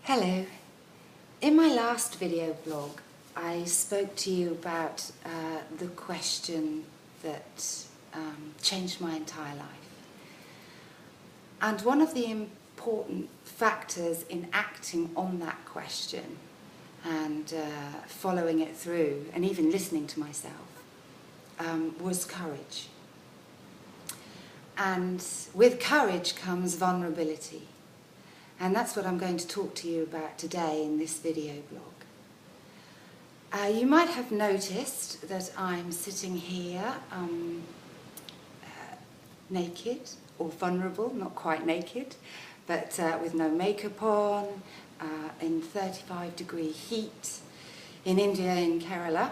Hello. In my last video blog, I spoke to you about the question that changed my entire life. And one of the important factors in acting on that question and following it through and even listening to myself was courage. And with courage comes vulnerability. And that's what I'm going to talk to you about today in this video blog. You might have noticed that I'm sitting here naked or vulnerable, not quite naked, but with no makeup on, in 35-degree heat in India, in Kerala,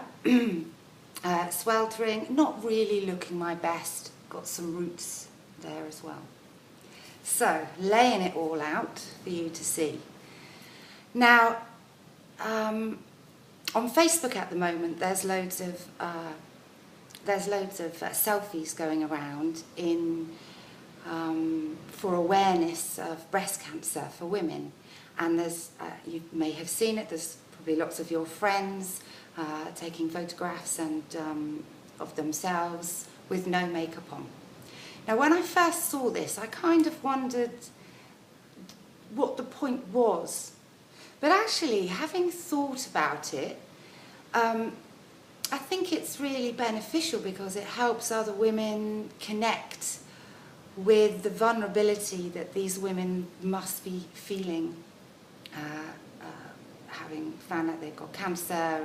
sweltering, not really looking my best, got some roots there as well. So, laying it all out for you to see. Now, on Facebook at the moment, there's loads of selfies going around for awareness of breast cancer for women, and there's you may have seen it. There's probably lots of your friends taking photographs and of themselves with no makeup on. Now, when I first saw this, I kind of wondered what the point was. But actually, having thought about it, I think it's really beneficial because it helps other women connect with the vulnerability that these women must be feeling, having found out they've got cancer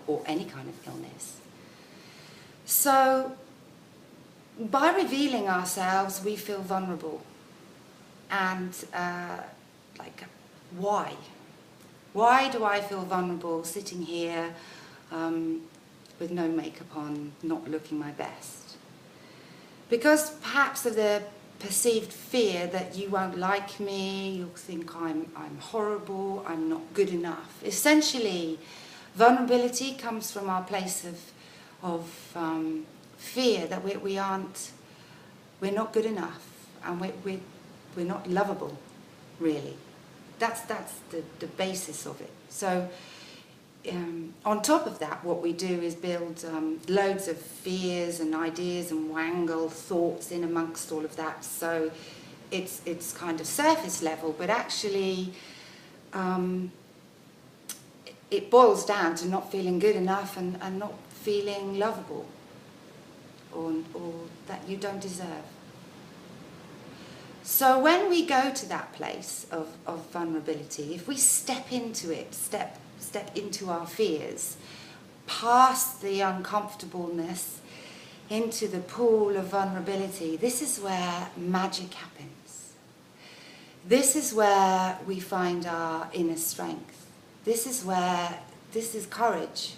or any kind of illness. So, by revealing ourselves, we feel vulnerable. And, why? Why do I feel vulnerable sitting here with no makeup on, not looking my best? Because perhaps of the perceived fear that you won't like me, you'll think I'm horrible, I'm not good enough. Essentially, vulnerability comes from our place of fear that we're not good enough, and we're not lovable, really. That's the basis of it. So on top of that, what we do is build loads of fears and ideas and wangle thoughts in amongst all of that. So it's kind of surface level, but actually it boils down to not feeling good enough and not feeling lovable. Or that you don't deserve. So when we go to that place of vulnerability, if we step into it, step into our fears, past the uncomfortableness, into the pool of vulnerability, this is where magic happens. This is where we find our inner strength. This is courage.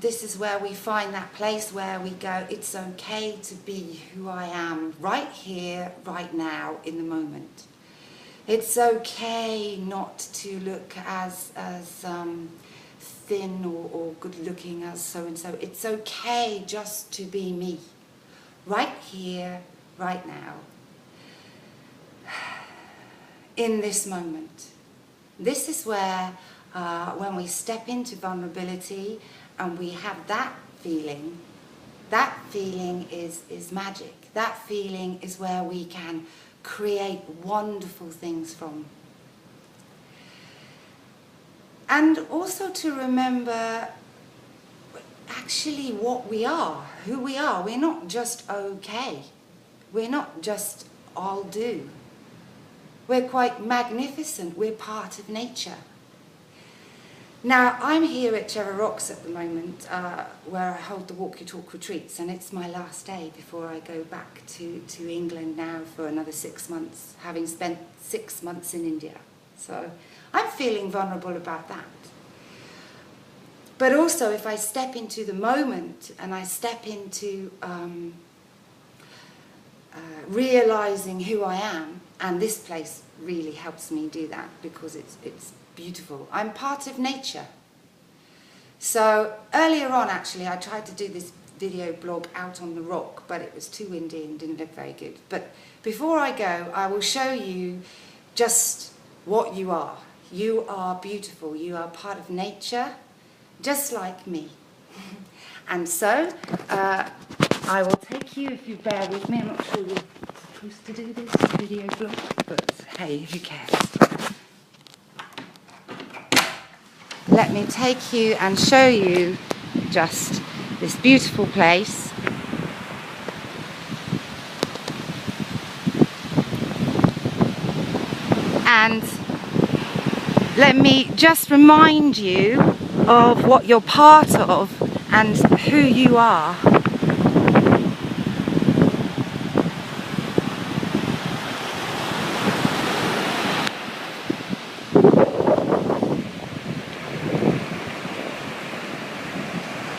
This is where we find that place where we go, it's okay to be who I am right here, right now, in the moment. It's okay not to look as thin or good looking as so-and-so. It's okay just to be me, right here, right now, in this moment. This is where, when we step into vulnerability, and we have that feeling is magic. That feeling is where we can create wonderful things from. And also to remember actually what we are, who we are. We're not just okay. We're not just I'll do. We're quite magnificent. We're part of nature. Now, I'm here at Cherry Rocks at the moment, where I hold the Walk Your Talk retreats, and it's my last day before I go back to England now for another 6 months, having spent 6 months in India. So I'm feeling vulnerable about that. But also, if I step into the moment and I step into realizing who I am, and this place really helps me do that because it's beautiful. I'm part of nature. So earlier on, actually, I tried to do this video blog out on the rock, but it was too windy and didn't look very good. But before I go, I will show you just what you are. You are beautiful. You are part of nature, just like me. And so, I will take you, if you bear with me. I'm not sure you're supposed to do this video blog, but hey, who cares? Let me take you and show you just this beautiful place. And let me just remind you of what you're part of and who you are.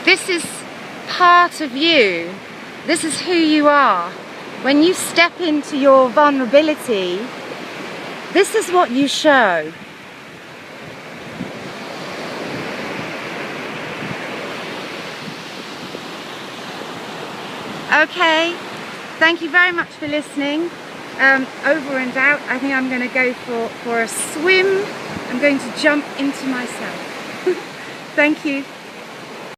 This is part of you. This is who you are. When you step into your vulnerability, this is what you show. Okay, thank you very much for listening. Over and out. I think I'm going to go for a swim. I'm going to jump into myself. Thank you.